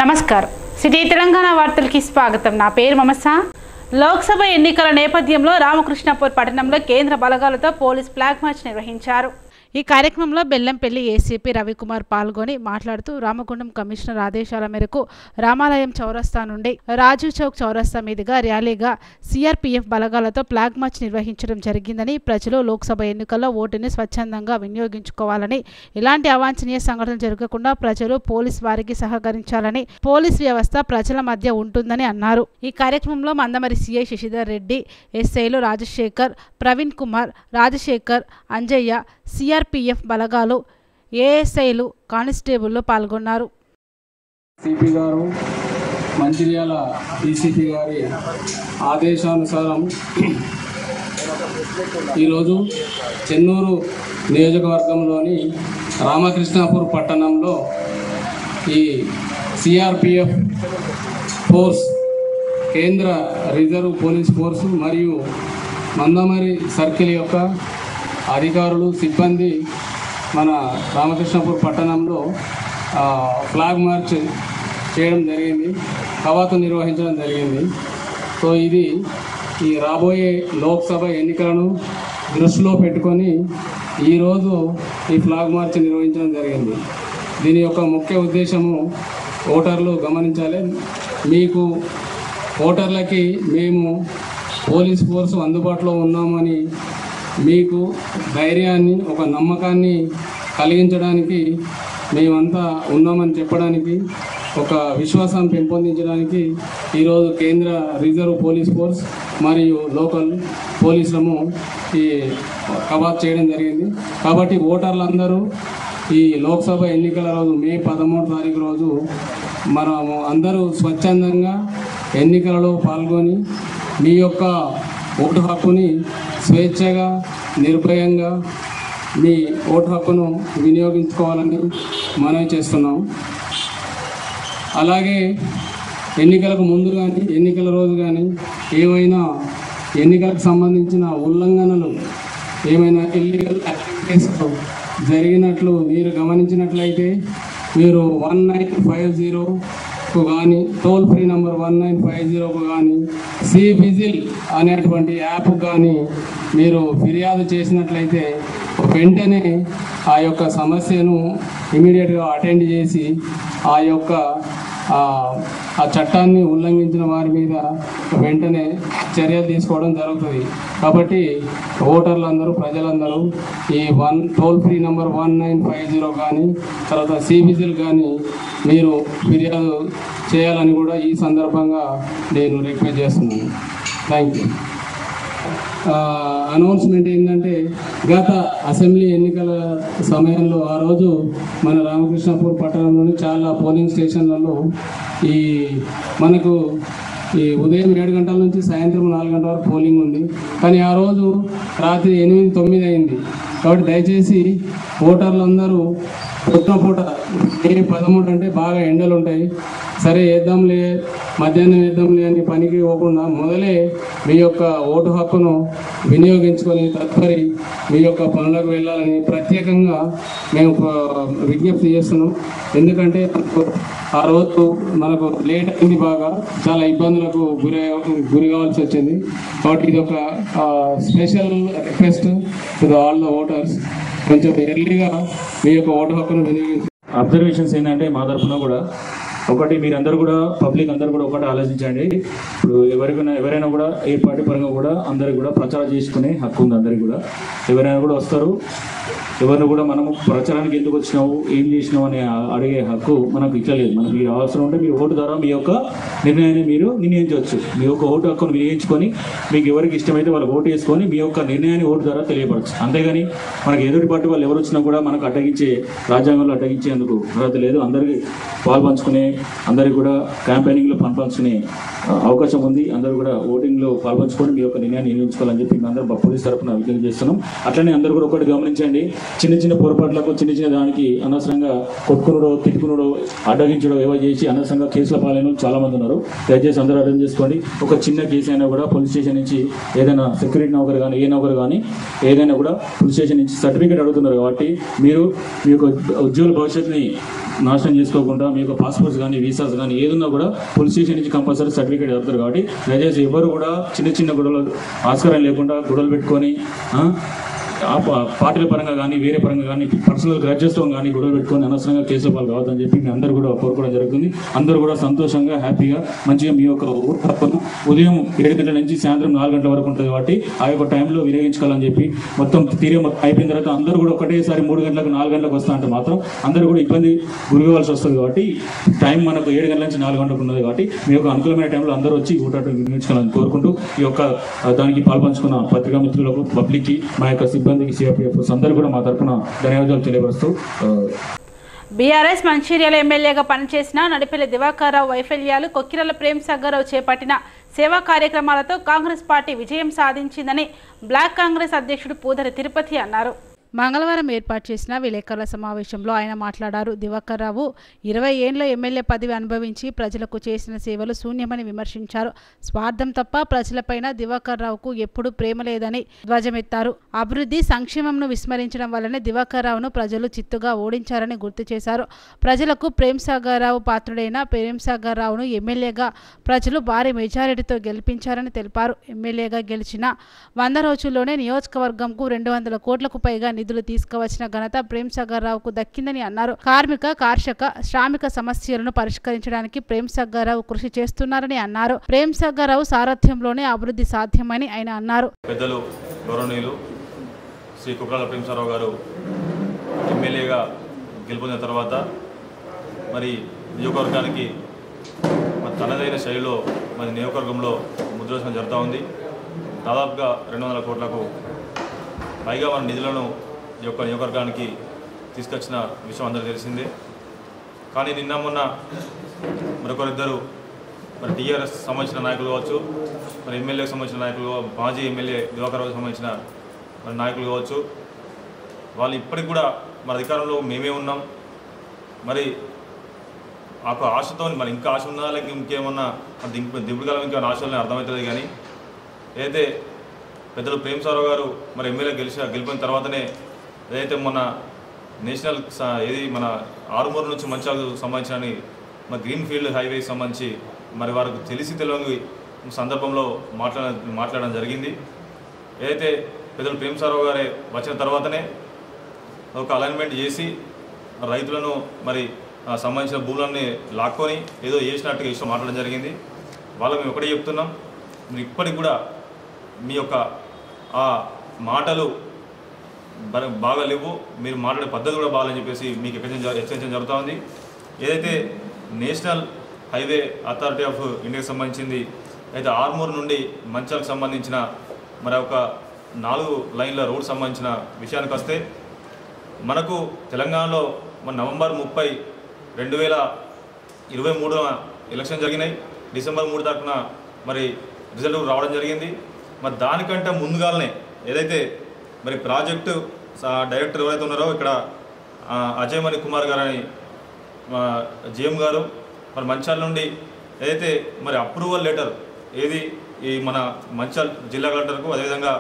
నమస్కారం సిటీ తెలంగాణ వార్తలకి స్వాగతం। నా పేరు మమసా। లోక్సభ ఎన్నికల నేపథ్యంలో రామకృష్ణాపూర్ పట్టణంలో కేంద్ర బలగాలతో పోలీస్ ఫ్లాగ్ మార్చ్ నిర్వహించారు। ఈ కార్యక్రమంలో బెల్లంపల్లి ఏసీపీ రవికుమార్ పాల్గొని మాట్లాడుతూ రామగుండం కమిషనర్ ఆదేశాల మేరకు రామాలయం చౌరస్తా నుండి రాజు చౌక్ చౌరస్తా మీదుగా ర్యాలీగా సిఆర్పీఎఫ్ బలగాలతో ఫ్లాగ్ మార్చ్ నిర్వహించడం జరిగిందని, ప్రజలు లోక్సభ ఎన్నికల్లో ఓటుని స్వచ్ఛందంగా వినియోగించుకోవాలని, ఇలాంటి అవాంఛనీయ సంఘటనలు జరగకుండా ప్రజలు పోలీస్ వారికి సహకరించాలని, పోలీస్ వ్యవస్థ ప్రజల మధ్య ఉంటుందని అన్నారు। ఈ కార్యక్రమంలో మందమరి సిఐ శశిధర్ రెడ్డి, ఎస్ఐలు రాజశేఖర్, ప్రవీణ్ కుమార్, రాజశేఖర్, అంజయ్య, సిఆర్పీఎఫ్ బలగాలు, ఏఎస్ఐలు, కానిస్టేబుల్లో పాల్గొన్నారు। సిపి గారు, మంచిర్యాల డీసీపీ గారి ఆదేశానుసారం ఈరోజు చెన్నూరు నియోజకవర్గంలోని రామకృష్ణాపూర్ పట్టణంలో ఈ సిఆర్పీఎఫ్ ఫోర్స్, కేంద్ర రిజర్వ్ పోలీస్ ఫోర్సు మరియు మందమరి సర్కిల్ యొక్క అధికారులు, సిబ్బంది మన రామకృష్ణాపూర్ పట్టణంలో ఫ్లాగ్ మార్చ్ చేయడం జరిగింది, కవాతు నిర్వహించడం జరిగింది। సో ఇది ఈ రాబోయే లోక్సభ ఎన్నికలను దృష్టిలో పెట్టుకొని ఈరోజు ఈ ఫ్లాగ్ మార్చ్ నిర్వహించడం జరిగింది। దీని యొక్క ముఖ్య ఉద్దేశము ఓటర్లు గమనించాలి। మీకు ఓటర్లకి మేము పోలీస్ ఫోర్సు అందుబాటులో ఉన్నామని మీకు ధైర్యాన్ని, ఒక నమ్మకాన్ని కలిగించడానికి, మేమంతా ఉన్నామని చెప్పడానికి, ఒక విశ్వాసాన్ని పెంపొందించడానికి ఈరోజు కేంద్ర రిజర్వ్ పోలీస్ ఫోర్స్ మరియు లోకల్ పోలీసులము ఈ కవాతు చేయడం జరిగింది। కాబట్టి ఓటర్లందరూ ఈ లోక్సభ ఎన్నికల రోజు మే 13వ తారీఖు రోజు మనము అందరూ స్వచ్ఛందంగా ఎన్నికలలో పాల్గొని మీ యొక్క ఓటు హక్కుని స్వేచ్ఛగా, నిర్భయంగా మీ ఓటు హక్కును వినియోగించుకోవాలని మనవి చేస్తున్నాం। అలాగే ఎన్నికలకు ముందు కానీ, ఎన్నికల రోజు కానీ ఏమైనా ఎన్నికలకు సంబంధించిన ఉల్లంఘనలు, ఏమైనా ఇల్లీగల్ యాక్టివిటీస్ జరిగినట్లు మీరు గమనించినట్లయితే మీరు 1950కు కానీ, టోల్ ఫ్రీ నంబర్ 1950కు కానీ, సి విజిల్ అనేటువంటి యాప్ కానీ మీరు ఫిర్యాదు చేసినట్లయితే వెంటనే ఆ యొక్క సమస్యను ఇమీడియట్గా అటెండ్ చేసి ఆ యొక్క ఆ చట్టాన్ని ఉల్లంఘించిన వారి మీద వెంటనే చర్యలు తీసుకోవడం జరుగుతుంది। కాబట్టి ఓటర్లందరూ, ప్రజలందరూ ఈ టోల్ ఫ్రీ నంబర్ 1950 కానీ, తర్వాత సి విజిల్ కానీ మీరు ఫిర్యాదు చేయాలని కూడా ఈ సందర్భంగా నేను రిక్వెస్ట్ చేస్తున్నాను। Thank you. అనౌన్స్మెంట్ ఏంటంటే, గత అసెంబ్లీ ఎన్నికల సమయంలో ఆ రోజు మన రామకృష్ణాపూర్ పట్టణంలోని చాలా పోలింగ్ స్టేషన్లలో మనకు ఈ ఉదయం 7 గంటల నుంచి సాయంత్రం 4 గంటల వరకు పోలింగ్ ఉంది, కానీ ఆ రోజు రాత్రి 8-9 అయింది। కాబట్టి దయచేసి ఓటర్లందరూ పూట మే 13 అంటే బాగా ఎండలు ఉంటాయి, సరే వేద్దాంలే, మధ్యాహ్నం వేద్దాంలే అని పనికి పోకుండా మొదలే మీ యొక్క ఓటు హక్కును వినియోగించుకొని తదుపరి మీ యొక్క పనులకు వెళ్ళాలని ప్రత్యేకంగా మేము విజ్ఞప్తి చేస్తున్నాం। ఎందుకంటే ఆ రోజు మనకు లేట్ అయింది, బాగా చాలా ఇబ్బందులకు గురి కావాల్సి వచ్చింది। కాబట్టి ఇది ఒక special request to all the voters, కొంచెం ఎర్లీగా మీ యొక్క ఓటు హక్కును వినియోగించి. అబ్జర్వేషన్స్ ఏంటంటే మా తరఫున కూడా ఒకటి, మీరందరూ కూడా పబ్లిక్ అందరూ కూడా ఒకటి ఆలోచించండి। ఇప్పుడు ఎవరైనా కూడా ఏ పార్టీ పరంగా కూడా అందరికి కూడా ప్రచారం చేసుకునే హక్కు ఉంది అందరికి కూడా। ఎవరైనా కూడా వస్తారు, ఎవరిని కూడా మనము ప్రచారానికి ఎందుకు వచ్చినావు, ఏం చేసినావు అని అడిగే హక్కు మనకు ఇట్లా లేదు। మనకి అవసరం ఉంటే మీ ఓటు ద్వారా మీ యొక్క నిర్ణయాన్ని మీరు నిర్ణయించవచ్చు। మీ యొక్క ఓటు హక్కును వినియోగించుకొని మీకు ఎవరికి ఇష్టమైతే వాళ్ళకి ఓటు వేసుకొని మీ యొక్క నిర్ణయాన్ని ఓటు ద్వారా తెలియపరచు। అంతేగాని మనకి ఎదుటి పార్టీ వాళ్ళు ఎవరు వచ్చినా కూడా మనకు అడ్డగించే, రాజ్యాంగంలో అడ్డగించేందుకు అర్హత లేదు। అందరికీ పాల్పంచుకునే, అందరికీ కూడా క్యాంపెయినింగ్లో పాల్పంచుకునే అవకాశం ఉంది। అందరూ కూడా ఓటింగ్లో పాల్పంచుకొని మీ యొక్క నిర్ణయాన్ని నిర్ణయించుకోవాలని చెప్పి అందరూ పోలీస్ తరఫున విజ్ఞప్తి చేస్తున్నాం। అట్లనే అందరూ కూడా ఒకటి గమనించండి, చిన్న చిన్న పొరపాట్లకు, చిన్న దానికి అనవసరంగా కొట్టుకునుడో, తిట్టుకునుడో, అడ్డగించడో ఏవో చేసి అనవసరంగా కేసుల పాలైన చాలా మంది ఉన్నారు। దయచేసి అందరూ అర్థం చేసుకోండి, ఒక చిన్న కేసు అయినా కూడా పోలీస్ స్టేషన్ నుంచి ఏదైనా సెక్యూరిటీ నౌకరు కానీ, ఏ నౌకరు కానీ ఏదైనా కూడా పోలీస్ స్టేషన్ నుంచి సర్టిఫికేట్ అడుగుతున్నారు। కాబట్టి మీరు మీ యొక్క ఉద్యోగుల భవిష్యత్తుని నాశనం చేసుకోకుండా మీ యొక్క పాస్పోర్ట్స్ కానీ వీసాస్ కానీ ఏదున్నా కూడా పోలీస్ స్టేషన్ నుంచి కంపల్సరీ సర్టిఫికేట్ దొరుకుతారు. కాబట్టి దయచేసి ఎవరు కూడా చిన్న చిన్న గొడవలు ఆస్కారం లేకుండా గొడవలు పెట్టుకొని పార్టీల పరంగా కానీ వేరే పరంగా కానీ పర్సనల్ గ్రాడ్యుయేట్స్తో కానీ గొడవ పెట్టుకొని అనవసరంగా కేసుల పాలు కావద్దని చెప్పి మీ అందరూ కూడా కోరుకోవడం జరుగుతుంది. అందరూ కూడా సంతోషంగా హ్యాపీగా మంచిగా మీ యొక్క ఉదయం 7 గంటల నుంచి సాయంత్రం 4 గంటల వరకు ఉంటుంది. కాబట్టి ఆ యొక్క టైంలో వినియోగించుకోవాలని చెప్పి మొత్తం అయిపోయిన తర్వాత అందరూ కూడా ఒకటేసారి 3 గంటలకు 4 గంటలకు వస్తా అంటే మాత్రం అందరూ కూడా ఇబ్బంది గురికావాల్సి వస్తుంది. కాబట్టి టైం మనకు 7 గంటల నుంచి 4 గంటలకు ఉన్నది. కాబట్టి మీ యొక్క అనుకూలమైన టైంలో అందరూ వచ్చి ఊటాటం వినియోగించుకోవాలని కోరుకుంటూ ఈ యొక్క దానికి పాల్పంచుకున్న పత్రికా మిత్రులకు, పబ్లిక్కి, మా యొక్క సిబ్బందికి, సిఆర్పిఎఫ్ అందరూ కూడా మా తరఫున ధన్యవాదాలు తెలియపరుస్తూ బీఆర్ఎస్ మంచిర్యాల ఎమ్మెల్యేగా పనిచేసిన నడిపెల్లి దివాకర్ రావు వైఫల్యాలు, కొక్కిరాల ప్రేమ్ సాగర్ రావు చేపట్టిన సేవా కార్యక్రమాలతో కాంగ్రెస్ పార్టీ విజయం సాధించిందని బ్లాక్ కాంగ్రెస్ అధ్యక్షుడు పూదరి తిరుపతి అన్నారు. మంగళవారం ఏర్పాటు చేసిన విలేకరుల సమావేశంలో ఆయన మాట్లాడారు. దివాకర్ రావు 20 ఏళ్ల ఎమ్మెల్యే పదవి అనుభవించి ప్రజలకు చేసిన సేవలు శూన్యమని విమర్శించారు. స్వార్థం తప్ప ప్రజలపైన దివాకర్ రావుకు ఎప్పుడూ ప్రేమ లేదని ధ్వజమెత్తారు. అభివృద్ధి, సంక్షేమంను విస్మరించడం వల్లనే దివాకర్ రావును ప్రజలు చిత్తుగా ఓడించారని గుర్తు చేశారు. ప్రజలకు ప్రేమ్ సాగర్ రావు పాత్రుడైన ప్రేమ్ సాగర్ రావును ఎమ్మెల్యేగా ప్రజలు భారీ మెజారిటీతో గెలిపించారని తెలిపారు. ఎమ్మెల్యేగా గెలిచిన 100 రోజుల్లోనే నియోజకవర్గంకు 200 కోట్లకు పైగా నిధులు తీసుకువచ్చిన ఘనత ప్రేమ్ సాగర్ రావుకు దక్కిందని అన్నారు. కార్మిక, కర్షక, శ్రామిక సమస్యలను పరిష్కరించడానికి ప్రేమ్ సాగర్ రావు కృషి చేస్తున్నారని అన్నారు. ప్రేమ్ సాగర్ రావు సారథ్యంలోనే అభివృద్ధి సాధ్యమని ఆయన అన్నారు. పెద్దలు గౌరవనీయులు శ్రీ కొక్కిరాల ప్రేమ్ సాగర్ రావు గారు ఎమ్మెల్యేగా గెలుపొందిన తర్వాత మరి నియోజకవర్గానికి తనదైన శైలిలో మరి నియోజకవర్గంలో ముద్రించడం జరుగుతూ ఉంది. దాదాపుగా 200 కోట్లకు పైగా మన నిధులను ఈ యొక్క నియోజకవర్గానికి తీసుకొచ్చిన విషయం అందరూ తెలిసిందే. కానీ నిన్న మొన్న మరొకరిద్దరు మరి టీఆర్ఎస్ సంబంధించిన నాయకులు కావచ్చు, మరి ఎమ్మెల్యేకి సంబంధించిన నాయకులు, మాజీ ఎమ్మెల్యే దివాకర్ రావుకి సంబంధించిన మరి నాయకులు కావచ్చు, వాళ్ళు ఇప్పటికి కూడా మన అధికారంలో మేమే ఉన్నాం, మరి ఆ ఆశతో మరి ఇంకా ఆశ ఉన్నా లేక ఇంకేమన్నా దింపుడుకాలం ఇంకేమైనా ఆశలని అర్థమవుతుంది. కానీ ఏదైతే పెద్దలు ప్రేమ్ సాగర్ రావు గారు మరి ఎమ్మెల్యే గెలిపిన తర్వాతనే ఏదైతే మన నేషనల్ ఏది మన ఆరుమూరు నుంచి మంచిర్యాలకు సంబంధించిన మరి గ్రీన్ ఫీల్డ్ హైవేకి సంబంధించి మరి వారికి తెలియని సందర్భంలో మాట్లాడడం జరిగింది. ఏదైతే పెద్దలు ప్రేమ్ సాగర్ రావు గారే వచ్చిన తర్వాతనే ఒక అలైన్మెంట్ చేసి రైతులను మరి సంబంధించిన భూములన్నీ లాక్కొని ఏదో చేసినట్టుగా ఇష్టం మాట్లాడడం జరిగింది. వాళ్ళకి మేము ఒకటే చెప్తున్నాం, మీరు ఇప్పటికి కూడా మీ యొక్క ఆ మాటలు బాగా లేవు, మీరు మాట్లాడే పద్ధతి కూడా బాగాలని చెప్పేసి మీకు హెచ్చరించడం జరుగుతూ ఉంది. ఏదైతే నేషనల్ హైవే అథారిటీ ఆఫ్ ఇండియాకి సంబంధించింది అయితే ఆర్మూర్ నుండి మంచిర్యాలకు సంబంధించిన మరి ఒక 4 లైన్ల రోడ్ సంబంధించిన విషయానికి వస్తే మనకు తెలంగాణలో మన నవంబర్ 30, 2023 ఎలక్షన్ జరిగినాయి. డిసెంబర్ 3 తారీఖున మరి రిజల్ట్ రావడం జరిగింది. మరి దానికంటే ముందుగానే ఏదైతే మరి ప్రాజెక్టు డైరెక్టర్ ఎవరైతే ఉన్నారో ఇక్కడ అజయ్ మణి కుమార్ గారు అని జిఎం గారు మరి మంచిర్యాల నుండి ఏదైతే మరి అప్రూవల్ లెటర్ ఏది ఈ మన మంచిర్యాల జిల్లా కలెక్టర్కు, అదేవిధంగా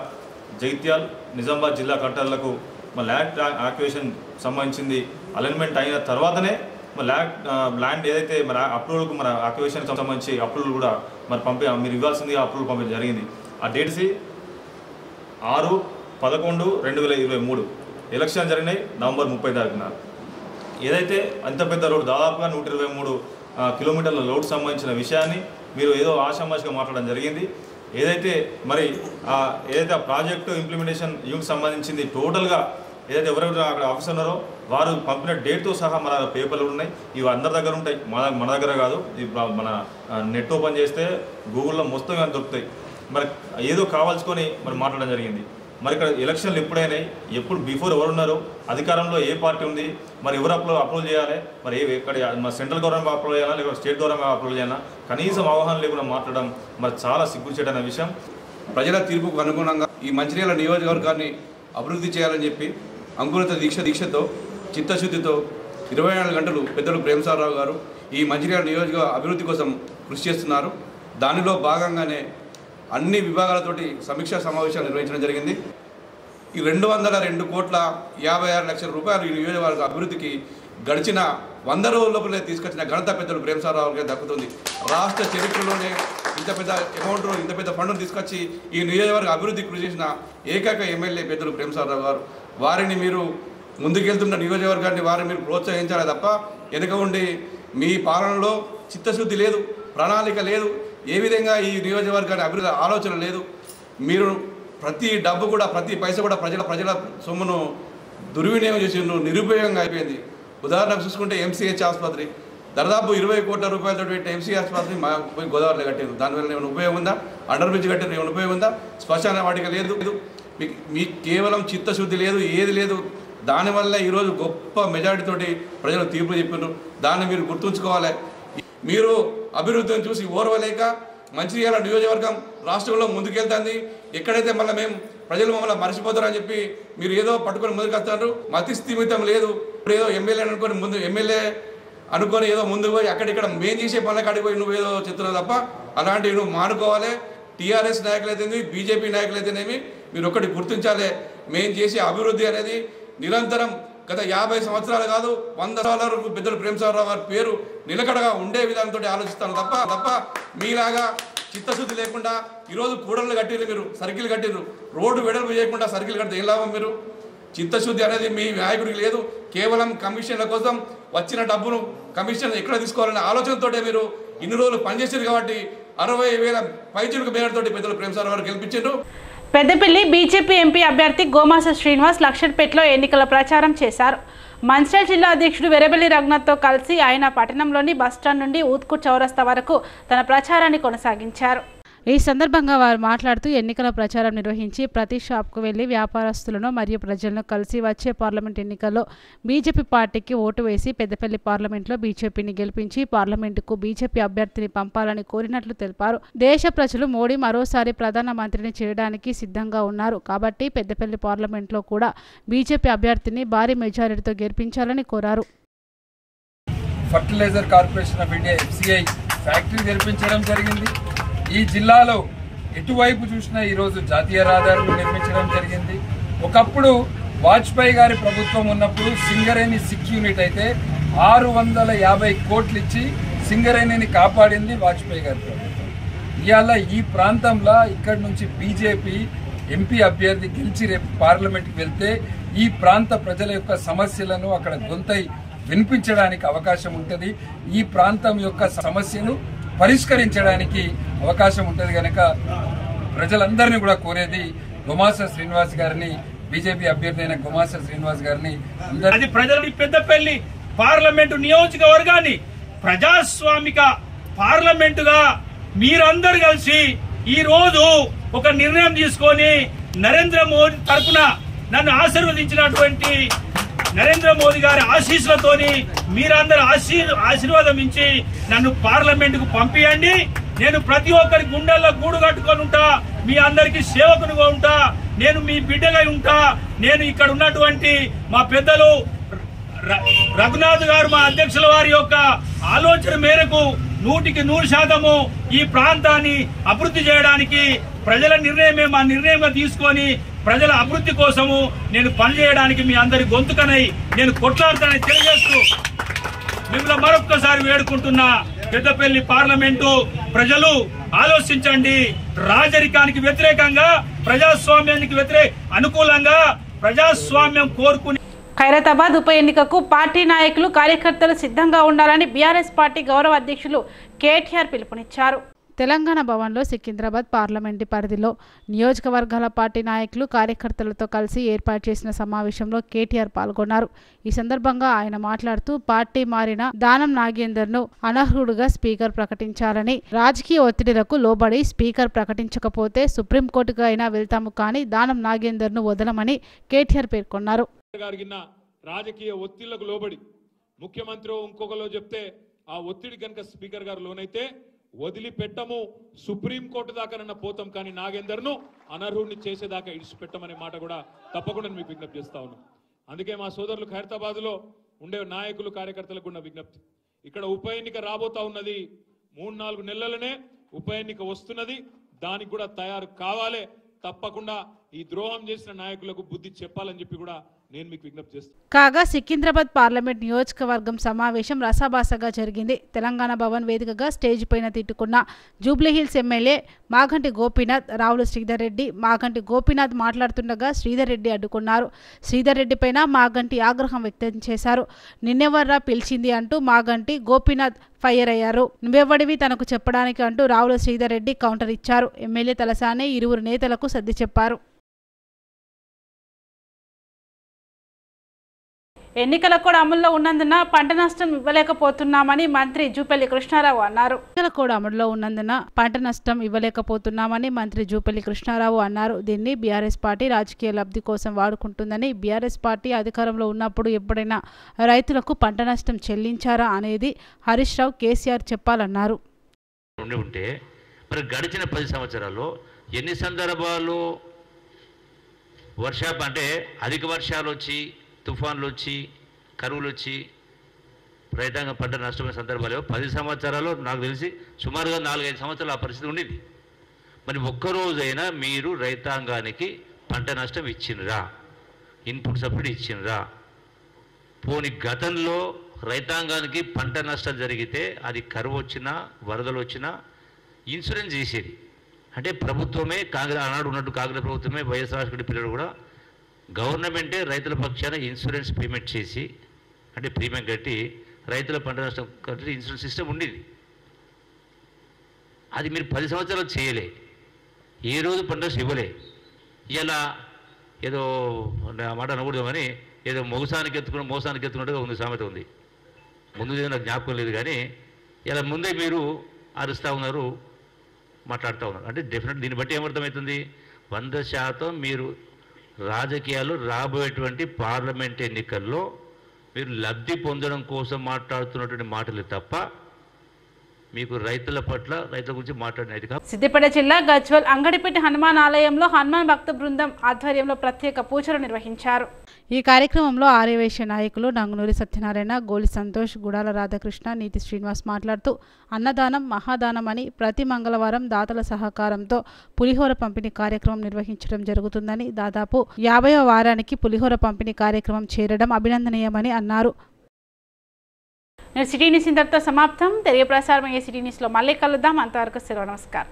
జగిత్యాల్, నిజామాబాద్ జిల్లా కలెక్టర్లకు మరి ల్యాండ్ యాక్విజిషన్ సంబంధించింది అలైన్మెంట్ అయిన తర్వాతనే మరి ల్యాండ్ ఏదైతే మరి అప్రూవల్కు మన యాక్విజిషన్కి సంబంధించి అప్రూవల్ కూడా మరి మీరు ఇవ్వాల్సింది అప్రూవల్ పంపించడం జరిగింది. ఆ డేట్స్ 6/11/2023 ఎలక్షన్ జరిగినాయి నవంబర్ 30 తారీఖున. ఏదైతే అంత పెద్ద రోడ్ దాదాపుగా 123 కిలోమీటర్ల రోడ్ సంబంధించిన విషయాన్ని మీరు ఏదో ఆషామాషిగా మాట్లాడడం జరిగింది. ఏదైతే మరి ఏదైతే ఆ ప్రాజెక్టు ఇంప్లిమెంటేషన్ యూనిట్ సంబంధించింది టోటల్గా ఏదైతే ఎవరెవరు అక్కడ ఆఫీసర్ ఉన్నారో వారు పంపిన డేట్తో సహా మన పేపర్లు ఉన్నాయి. ఇవి అందరి దగ్గర ఉంటాయి, మన దగ్గర కాదు. మన నెట్ ఓపెన్ చేస్తే గూగుల్లో మొత్తం కానీ దొరుకుతాయి. మరి ఏదో కావాల్సుకొని మరి మాట్లాడడం జరిగింది. మరి ఇక్కడ ఎలక్షన్లు ఎప్పుడైనాయి, ఎప్పుడు బిఫోర్ ఎవరున్నారు, అధికారంలో ఏ పార్టీ ఉంది, మరి ఎవరు అప్రూవల్ చేయాలి, మరి ఎక్కడ మరి సెంట్రల్ గవర్నమెంట్ అప్రూవల్ చేయాలా లేకపోతే స్టేట్ గవర్నమెంట్ అప్రూవల్ చేయాలా, కనీసం అవగాహన లేకుండా మాట్లాడడం మరి చాలా సిగ్గుచేటైన విషయం. ప్రజల తీర్పుకు అనుగుణంగా ఈ మంచిర్యాల నియోజకవర్గాన్ని అభివృద్ధి చేయాలని చెప్పి అంకురిత దీక్షతో చిత్తశుద్ధితో 24 గంటలు పెద్దలు ప్రేమ్ సాగర్ రావు గారు ఈ మంచిర్యాల నియోజకవర్గ అభివృద్ధి కోసం కృషి చేస్తున్నారు. దానిలో భాగంగానే అన్ని విభాగాలతోటి సమీక్షా సమావేశాలు నిర్వహించడం జరిగింది. ఈ 202,56,00,000 రూపాయలు ఈ నియోజకవర్గ అభివృద్ధికి గడిచిన 100 రోజుల లోపలే తీసుకొచ్చిన ఘనత పెద్దలు ప్రేమసాగర్ గారికి దక్కుతుంది. రాష్ట్ర చరిత్రలోనే ఇంత పెద్ద అమౌంట్ ఇంత పెద్ద ఫండ్ను తీసుకొచ్చి ఈ నియోజకవర్గ అభివృద్ధి కృషి చేసిన ఏకైక ఎమ్మెల్యే పెద్దలు ప్రేమసాగర్ గారు. వారిని మీరు ముందుకెళ్తున్న నియోజకవర్గాన్ని వారిని మీరు ప్రోత్సహించాలి తప్ప వెనుక ఉండి మీ పాలనలో చిత్తశుద్ధి లేదు, ప్రణాళిక లేదు, ఏ విధంగా ఈ నియోజకవర్గాన్ని అభివృద్ధి ఆలోచన లేదు. మీరు ప్రతి డబ్బు కూడా ప్రతి పైస కూడా ప్రజల సొమ్మును దుర్వినియోగం చేసిండ్రు, నిరుపయోగంగా అయిపోయింది. ఉదాహరణకు చూసుకుంటే ఎంసీహెచ్ ఆసుపత్రి దాదాపు 20 కోట్ల రూపాయలతో పెట్టి ఎంసీ ఆసుపత్రి పోయి గోదావరిలో కట్టారు. దానివల్ల ఏమైనా ఉపయోగం ఉందా? అండర్ బ్రిడ్జ్ కట్టారు, ఏమైనా ఉపయోగం ఉందా? శ్మశాన వాటిక లేదు. మీకు కేవలం చిత్తశుద్ధి లేదు, ఏది లేదు. దానివల్ల ఈరోజు గొప్ప మెజారిటీతోటి ప్రజలు తీర్పు చెప్పారు. దాన్ని మీరు గుర్తుంచుకోవాలి. మీరు అభివృద్ధిని చూసి ఓర్వలేక మంచిర్యాల నియోజకవర్గం రాష్ట్రంలో ముందుకెళ్తుంది. ఎక్కడైతే మళ్ళీ మేము ప్రజలు మమ్మల్ని మర్చిపోతారని చెప్పి మీరు ఏదో పట్టుకొని ముందుకు మతి స్థిమితం లేదు. ఇప్పుడు ఏదో ఎమ్మెల్యే అనుకొని ముందు ఎమ్మెల్యే అనుకొని ఏదో ముందు పోయి అక్కడిక్కడ మేము చేసే పనుల కాడికి పోయి నువ్వు ఏదో చెప్తున్నావు తప్ప అలాంటివి నువ్వు మానుకోవాలి. టీఆర్ఎస్ నాయకులైతేనేమి బీజేపీ నాయకులైతేనేమి మీరు ఒకటి గుర్తించాలి. మేము చేసే అభివృద్ధి అనేది నిరంతరం గత 50 సంవత్సరాలు కాదు 100 సంవత్సరాల వరకు పెద్దలు ప్రేమసాగర్ గారి పేరు నిలకడగా ఉండే విధానంతో ఆలోచిస్తాను తప్ప మీలాగా చిత్తశుద్ధి లేకుండా ఈరోజు కూడళ్ళు కట్టిరు, మీరు సర్కిల్ కట్టిరు, రోడ్డు వెడల్పు చేయకుండా సర్కిల్ కడితే ఏం లాభం? మీరు చిత్తశుద్ధి అనేది మీ నాయకుడికి లేదు. కేవలం కమిషన్ల కోసం వచ్చిన డబ్బును కమిషన్ ఎక్కడ తీసుకోవాలనే ఆలోచనతో మీరు ఇన్ని రోజులు పనిచేసారు కాబట్టి 60,000 పైచులకు మేరతోటి పెద్దలు ప్రేమసాగర్ గారు గెలిపించారు. పెద్దపల్లి బీజేపీ ఎంపీ అభ్యర్థి గోమాస శ్రీనివాస్ లక్షట్పేటలో ఎన్నికల ప్రచారం చేశారు. మంచిర్యాల జిల్లా అధ్యక్షుడు వెరబెల్లి రఘునాథ్తో కలిసి ఆయన పట్టణంలోని బస్టాండ్ నుండి ఊత్కూర్ చౌరస్తా వరకు తన ప్రచారాన్ని కొనసాగించారు. ఈ సందర్భంగా వారు మాట్లాడుతూ ఎన్నికల ప్రచారం నిర్వహించి ప్రతి షాప్కు వెళ్లి వ్యాపారస్తులను మరియు ప్రజలను కలిసి వచ్చే పార్లమెంట్ ఎన్నికల్లో బీజేపీ పార్టీకి ఓటు వేసి పెద్దపల్లి పార్లమెంట్లో బీజేపీని గెలిపించి పార్లమెంటుకు బీజేపీ అభ్యర్థిని పంపాలని కోరినట్లు తెలిపారు. దేశ ప్రజలు మోడీ మరోసారి ప్రధానమంత్రిని చేయడానికి సిద్ధంగా ఉన్నారు కాబట్టి పెద్దపల్లి పార్లమెంట్లో కూడా బీజేపీ అభ్యర్థిని భారీ మెజారిటీతో గెలిపించాలని కోరారు. Fertiliser corporation of India FCI factory నిర్మించడం జరిగింది. ఈ జిల్లాలో ఎటువైపు చూసినా ఈరోజు జాతీయ రహదారులు నిర్మించడం జరిగింది. ఒకప్పుడు వాజ్పేయి గారి ప్రభుత్వం ఉన్నప్పుడు సింగరేణి సిక్ యూనిట్ అయితే 650 కోట్లు ఇచ్చి సింగరేణిని కాపాడింది వాజ్పేయి గారి ప్రభుత్వం. ఇవాళ ఈ ప్రాంతంలో ఇక్కడి నుంచి బీజేపీ ఎంపీ అభ్యర్థి గెలిచి రేపు పార్లమెంట్కి వెళ్తే ఈ ప్రాంత ప్రజల యొక్క సమస్యలను అక్కడ గొంతై వినిపించడానికి అవకాశం ఉంటుంది. ఈ ప్రాంతం యొక్క సమస్యను పరిష్కరించడానికి అవకాశం ఉంటుంది కనుక ప్రజలందరినీ కూడా కోరేది గోమాస శ్రీనివాస్ గారిని, బీజేపీ అభ్యర్థి అయిన గోమాస శ్రీనివాస్ గారిని అది ప్రజలు పెద్దపల్లి పార్లమెంటు నియోజకవర్గాన్ని ప్రజాస్వామిక పార్లమెంటుగా మీరందరూ కలిసి ఈ రోజు ఒక నిర్ణయం తీసుకొని నరేంద్ర మోదీ తరఫున నన్ను ఆశీర్వదించినటువంటి నరేంద్ర మోదీ గారి ఆశీస్సులతోని మీరందరూ ఆశీర్వాదం ఇచ్చి నన్ను పార్లమెంటుకు పంపియండి. నేను ప్రతి ఒక్కరి గుండెల్లో గూడు కట్టుకొని ఉంటా, మీ అందరికి సేవకునిగా ఉంటా, నేను మీ బిడ్డగా ఉంటా. నేను ఇక్కడ ఉన్నటువంటి మా పెద్దలు రఘునాథ్ గారు మా అధ్యక్షుల వారి యొక్క ఆలోచన మేరకు 100% ఈ ప్రాంతాన్ని అభివృద్ధి చేయడానికి ప్రజల నిర్ణయమే మా నిర్ణయంగా తీసుకొని ప్రజల అభివృద్ధి కోసము నేను పనిచేయడానికి మీ అందరి గొంతుకనై నేను కొట్లాడతానని తెలియజేస్తూ మిమ్మల్ని మరొక్కసారి వేడుకుంటున్నా. పెద్దపల్లి పార్లమెంటు ప్రజలు ఆలోచించండి. రాజరికానికి వ్యతిరేకంగా ప్రజాస్వామ్యానికి అనుకూలంగా ప్రజాస్వామ్యం కోరుకుని ఖైరతాబాద్ ఉప ఎన్నికకు పార్టీ నాయకులు కార్యకర్తలు సిద్ధంగా ఉండాలని బీఆర్ఎస్ పార్టీ గౌరవ అధ్యక్షులు కేటీఆర్ పిలుపునిచ్చారు. తెలంగాణ భవన్లో సికింద్రాబాద్ పార్లమెంటు పరిధిలో నియోజకవర్గాల పార్టీ నాయకులు కార్యకర్తలతో కలిసి ఏర్పాటు చేసిన సమావేశంలో కేటీఆర్ పాల్గొన్నారు. ఈ సందర్భంగా ఆయన మాట్లాడుతూ పార్టీ మారిన దానం నాగేందర్ను అనర్హుడుగా స్పీకర్ ప్రకటించాలని, రాజకీయ ఒత్తిడిలకు లోబడి స్పీకర్ ప్రకటించకపోతే సుప్రీంకోర్టుకు అయినా వెళ్తాము కానీ దానం నాగేందర్ను వదలమని కేటీఆర్ పేర్కొన్నారు. రాజకీయ ఒత్తిళ్లకు లోబడి ముఖ్యమంత్రి ఇంకొకలో చెప్తే ఆ ఒత్తిడి కనుక స్పీకర్ గారు లోనైతే వదిలిపెట్టము, సుప్రీంకోర్టు దాకానన్నా పోతాం కానీ నాగేందర్ను అనర్హుడిని చేసేదాకా ఇడిచిపెట్టమనే మాట కూడా తప్పకుండా మీకు విజ్ఞప్తి చేస్తా ఉన్నాం. అందుకే మా సోదరులు ఖైరతాబాద్లో ఉండే నాయకులు కార్యకర్తలకు ఉన్న విజ్ఞప్తి, ఇక్కడ ఉప ఎన్నిక రాబోతా ఉన్నది. 3-4 నెలలనే ఉప ఎన్నిక వస్తున్నది. దానికి కూడా తయారు కావాలి. తప్పకుండా ఈ ద్రోహం చేసిన నాయకులకు బుద్ధి చెప్పాలని చెప్పి కూడా నేను మీకు విజ్ఞప్తి చేస్తాను. కాగా సికింద్రాబాద్ పార్లమెంట్ నియోజకవర్గం సమావేశం రసాభాసగా జరిగింది. తెలంగాణ భవన్ వేదికగా స్టేజ్ పైన తిట్టుకున్న జూబ్లీహిల్స్ ఎమ్మెల్యే మాగంటి గోపీనాథ్, రావుల శ్రీధర్ రెడ్డి. మాగంటి గోపీనాథ్ మాట్లాడుతుండగా శ్రీధర్ రెడ్డి అడ్డుకున్నారు. శ్రీధర్ రెడ్డి పైన మాగంటి ఆగ్రహం వ్యక్తం చేశారు. నిన్నెవర్రా పిలిచింది అంటూ మాగంటి గోపీనాథ్ ఫైర్ అయ్యారు. నువ్వెవడివి తనకు చెప్పడానికి అంటూ రావుల శ్రీధర్ రెడ్డి కౌంటర్ ఇచ్చారు. ఎమ్మెల్యే తలసానే ఇరువురు నేతలకు సర్ది చెప్పారు. ఎన్నికల కోడ్ అమల్లో ఉన్నందున పంట నష్టం ఇవ్వలేకపోతున్నామని మంత్రి జూపల్లి కృష్ణారావు అన్నారు. ఎన్నికల కోడ్ అమల్లో ఉన్నందున పంట నష్టం ఇవ్వలేకపోతున్నామని మంత్రి జూపల్లి కృష్ణారావు అన్నారు. దీన్ని బీఆర్ఎస్ పార్టీ రాజకీయ లబ్ధి కోసం వాడుకుంటుందని, బీఆర్ఎస్ పార్టీ అధికారంలో ఉన్నప్పుడు ఎప్పుడైనా రైతులకు పంట నష్టం చెల్లించారా అనేది హరీష్ రావు, కేసీఆర్ చెప్పాలన్నారు. ఉంటే మరి గడిచిన 10 సంవత్సరాల్లో ఎన్ని సందర్భాలు అంటే అధిక వర్షాలు వచ్చి, తుఫాన్లు వచ్చి, కరువులు వచ్చి రైతాంగం పంట నష్టమైన సందర్భాలు 10 సంవత్సరాలు నాకు తెలిసి సుమారుగా 4-5 సంవత్సరాలు ఆ పరిస్థితి ఉండేది. మరి ఒక్కరోజైనా మీరు రైతాంగానికి పంట నష్టం ఇచ్చినరా? Input subsidy ఇచ్చినరా? పోని గతంలో రైతాంగానికి పంట నష్టం జరిగితే అది కరువు వచ్చినా, వరదలు వచ్చినా ఇన్సూరెన్స్ చేసేది. అంటే ప్రభుత్వమే, ఆనాడు ఉన్నట్టు కాంగ్రెస్ ప్రభుత్వమే, వైఎస్ రాజశేఖర పిల్లలు కూడా గవర్నమెంటే రైతుల పక్షాన ఇన్సూరెన్స్ పేమెంట్ చేసి, అంటే ప్రీమియం కట్టి రైతుల పంట నష్టం కట్టి ఇన్సూరెన్స్ సిస్టమ్ ఉండేది. అది మీరు 10 సంవత్సరాలు చేయలే, ఏ రోజు పంట నష్టం ఇవ్వలే. ఇలా ఏదో మాట అనకూడదు కానీ ఏదో మోసానికి ఎత్తుకున్నట్టుగా ఉంది, సామెత ఉంది. ముందు నాకు జ్ఞాపకం లేదు కానీ ఇలా ముందే మీరు అరుస్తూ ఉన్నారు, మాట్లాడుతూ ఉన్నారు. అంటే డెఫినెట్ దీన్ని బట్టి ఏమర్థమవుతుంది? 100% మీరు రాజకీయాలు రాబోయేటువంటి పార్లమెంట్ ఎన్నికల్లో మీరు లబ్ధి పొందడం కోసం మాట్లాడుతున్నటువంటి మాటలు తప్ప మీకు రైతుల పట్ల, రైతుల గురించి మాట్లాడినది కాదు. సిద్దిపేట జిల్లా గజ్వల్ అంగడిపేట హనుమాన్ ఆలయంలో హనుమాన్ భక్త బృందం ఆధ్వర్యంలో ప్రత్యేక పూజలు నిర్వహించారు. ఈ కార్యక్రమంలో ఆర్యవైశ్య నాయకులు నంగునూరి సత్యనారాయణ, గోలి సంతోష్, గుడాల రాధాకృష్ణ, నీతి శ్రీనివాస్ మాట్లాడుతూ అన్నదానం మహాదానం అని ప్రతి మంగళవారం దాతల సహకారంతో పులిహోర పంపిణీ కార్యక్రమం నిర్వహించడం జరుగుతుందని, దాదాపు 50వ వారానికి పులిహోర పంపిణీ కార్యక్రమం చేరడం అభినందనీయమని అన్నారు. సిటీ న్యూస్ ఇంతటితో సమాప్తం. తిరిగి ప్రసారం అయ్యే సిటీ న్యూస్లో మళ్ళీ కలుద్దాం. అంతవరకు సెలవు, నమస్కారం.